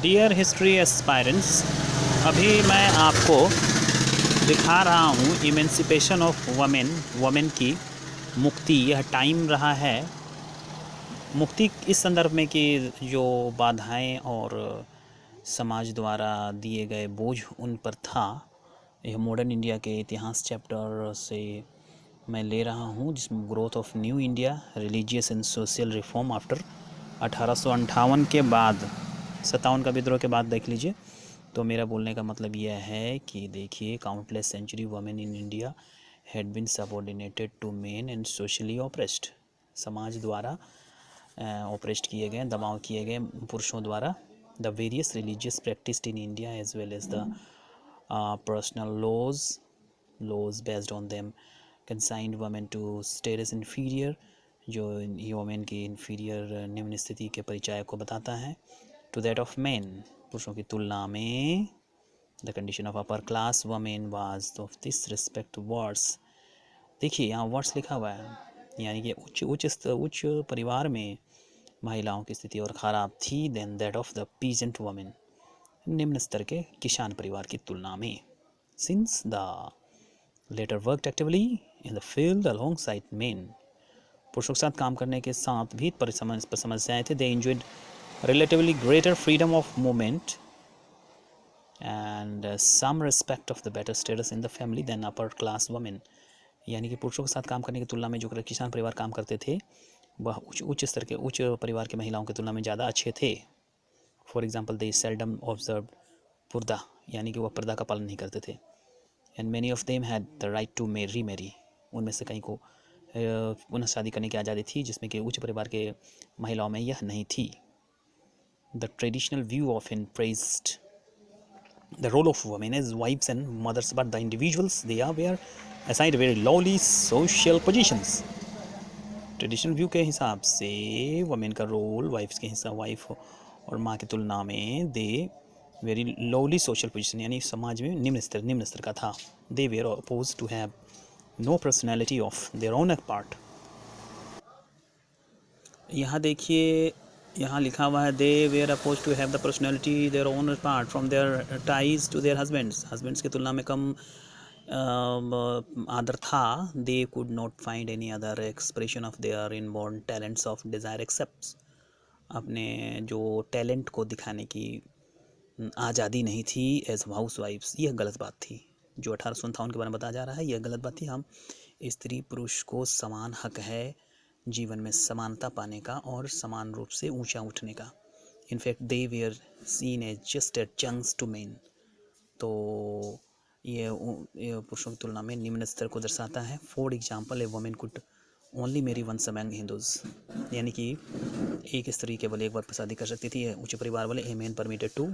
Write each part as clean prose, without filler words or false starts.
Dear history aspirants, अभी मैं आपको दिखा रहा हूँ इमेंसिपेशन ऑफ वमेन की मुक्ति। यह टाइम रहा है मुक्ति इस संदर्भ में कि जो बाधाएं और समाज द्वारा दिए गए बोझ उन पर था। यह मॉडर्न इंडिया के इतिहास चैप्टर से मैं ले रहा हूँ, जिसमें growth of new India, religious and social reform after 1858 के बाद, 57 का विद्रोह के बाद देख लीजिए। तो मेरा बोलने का मतलब यह है कि देखिए, countless century women in India had been subordinated to men and socially oppressed. समाज द्वारा ऑपरेस्ट किए गए, दबाव किए गए पुरुषों द्वारा। The various religious practised in India as well as the personal laws based on them consigned women to status inferior, जो वमेन की इन्फीरियर निम्न स्थिति के परिचय को बताता है, टू दैट ऑफ मैन, पुरुषों की तुलना में। The condition of upper class women was of this respect words. देखिए यहाँ वर्ड्स लिखा हुआ है, यानी कि उच्च परिवार में महिलाओं की स्थिति और ख़राब थी than that of the peasant women, निम्न स्तर के किसान परिवार की तुलना में। Since the latter worked actively in the field alongside men, पुरुषों के साथ काम करने के साथ भी समस्याएं थे। दे enjoyed relatively greater freedom of movement and some respect of the better status in the family than upper class women। यानी कि पुरुषों के साथ काम करने की तुलना में जो किसान परिवार काम करते थे वह उच्च स्तर के, उच्च परिवार के महिलाओं की तुलना में ज़्यादा अच्छे थे। For example they seldom observe purdah, यानी कि वह पर्दा का पालन नहीं करते थे। And many of them had the right to remarry, उनमें से कहीं को पुनः शादी करने की आज़ादी थी, जिसमें कि उच्च परिवार के महिलाओं में यह नहीं थी। The traditional view often praised the role of women as wives and mothers, but the individuals they are were assigned very lowly social positions। Traditional view के हिसाब से वमेन का रोल वाइफ्स के हिसाब, वाइफ और माँ की तुलना में they very lowly social position, यानी समाज में निम्न स्तर का था। They were supposed to have no personality of their own part. यहाँ देखिए, यहाँ लिखा हुआ है they were supposed to have the personality their own part from their ties to their husbands की तुलना में कम आदर था। They could not find any other expression of their inborn talents of desire except, अपने जो टैलेंट को दिखाने की आज़ादी नहीं थी एज हाउस वाइफ्स। यह गलत बात थी, जो 1857 के बारे में बताया जा रहा है, यह गलत बात थी। हम स्त्री पुरुष को समान हक है जीवन में समानता पाने का और समान रूप से ऊंचा उठने का। In fact they were seen as just at chunks to men, तो ये पुरुषों की तुलना में निम्न स्तर को दर्शाता है। For example A women could only मेरी वंस अमंग हिंदूज, यानी कि एक स्त्री केवल एक बार शादी कर सकती थी। उच्च परिवार वाले a man permitted to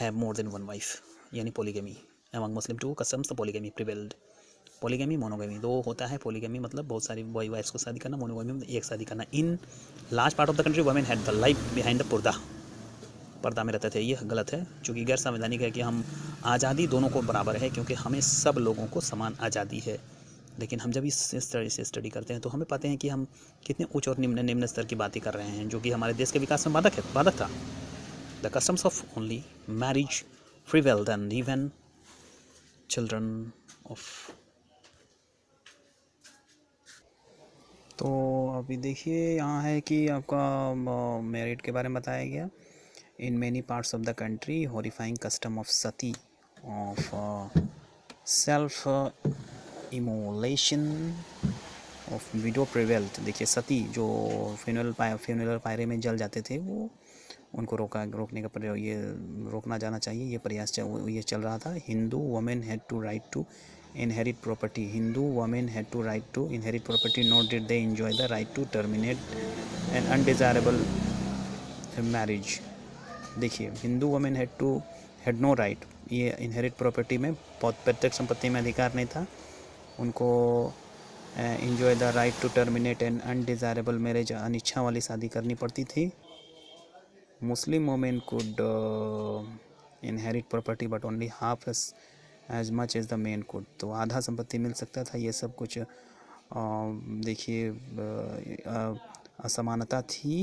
have more than one wife, यानी polygamy. Among Muslim too customs the polygamy prevailed. Polygamy monogamy दो होता है। पॉलीगेमी मतलब बहुत सारी बॉय वाइफ्स को शादी करना, मोनोगेमी मतलब एक शादी करना। In large part of the country women had the life behind the पर्दा में रहते थे। यह गलत है, क्योंकि गैर संवैधानिक है कि हम आज़ादी दोनों को बराबर है, क्योंकि हमें सब लोगों को समान आज़ादी है। लेकिन हम जब इस तरह से स्टडी करते हैं तो हमें पाते हैं कि हम कितने उच्च और निम्न स्तर की बातें कर रहे हैं, जो कि हमारे देश के विकास में बाधक था। The customs of only marriage prevailed and even children of. तो अभी देखिए यहाँ है कि आपका मैरिड के बारे में बताया गया। In many parts of the country horrifying custom of Sati of self immolation of window prevailed. देखिए सती जो फ्यूनरल पायरे में जल जाते थे, वो उनको रोकने का ये रोकना जाना चाहिए, ये प्रयास ये चल रहा था। Hindu women had to right to inherit property। Hindu women had to right to inherit property, nor did they enjoy the right to terminate an undesirable marriage। देखिए, Hindu women had no right, ये इनहेरिट प्रॉपर्टी में पैतृक संपत्ति में अधिकार नहीं था। उनको enjoy the right to terminate an undesirable marriage, अनिच्छा वाली शादी करनी पड़ती थी। Muslim women could inherit property but only half as much as the man could, तो आधा संपत्ति मिल सकता था। ये सब कुछ देखिए असमानता थी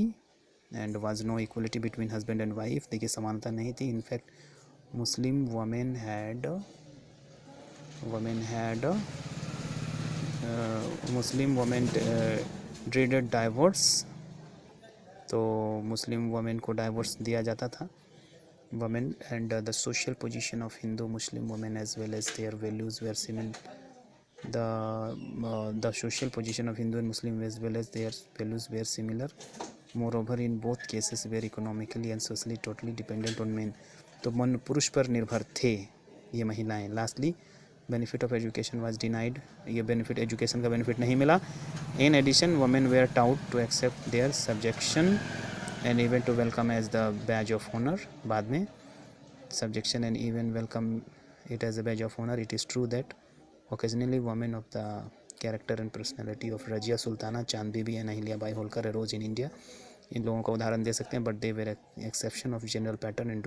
and was no equality between husband and wife. देखिए समानता नहीं थी। In fact Muslim women had dreaded divorce. तो मुस्लिम वमेन को डाइवोर्स दिया जाता था। Women and the social position of Hindu Muslim women as well as their values were similar. The social position of Hindu and Muslim as well as their values were similar. Moreover, in both cases were economically and socially totally dependent on men. तो मन पुरुष पर निर्भर थे ये महिलाएं। Lastly benefit of education was denied. ये benefit education का बेनिफिट नहीं मिला। In addition women were taught to accept their subjection and even to welcome as the badge of honour. बाद में subjection and even welcome it as a badge of honor. It is true that occasionally women of the character and personality of Razia Sultana, Chand Bibi and Ahilya Bai Holkar arose in India. इन लोगों का उदाहरण दे सकते हैं, but they were exception of general pattern and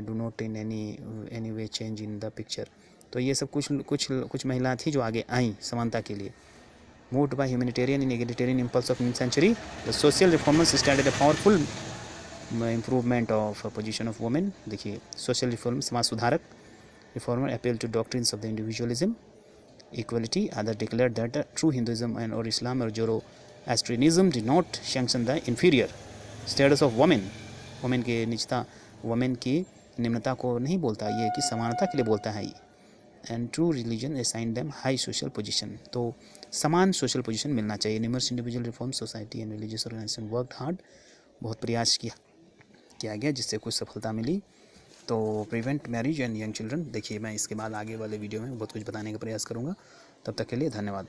do not in any way change in the picture. तो ये सब कुछ महिलाएं थी जो आगे आई समानता के लिए। Moved by humanitarian in egalitarian impulse of mid century, the social reformers started a powerful improvement of position of women. देखिए सोशल रिफॉर्म, समाज सुधारक reformer appeal to doctrines of the individualism, equality. Other declared that the true Hinduism and और Islam और Zoroastrianism did not sanction the inferior status of women. Women के नीचता, women की निम्नता को नहीं बोलता, ये कि समानता के लिए बोलता है ये। And true religion assign them high social position. तो समान सोशल पोजीशन मिलना चाहिए। Numerous individual reform society and religious organisation worked hard. बहुत प्रयास किया गया जिससे कुछ सफलता मिली। To prevent marriage and young children. देखिए मैं इसके बाद आगे वाले वीडियो में बहुत कुछ बताने का प्रयास करूँगा। तब तक के लिए धन्यवाद।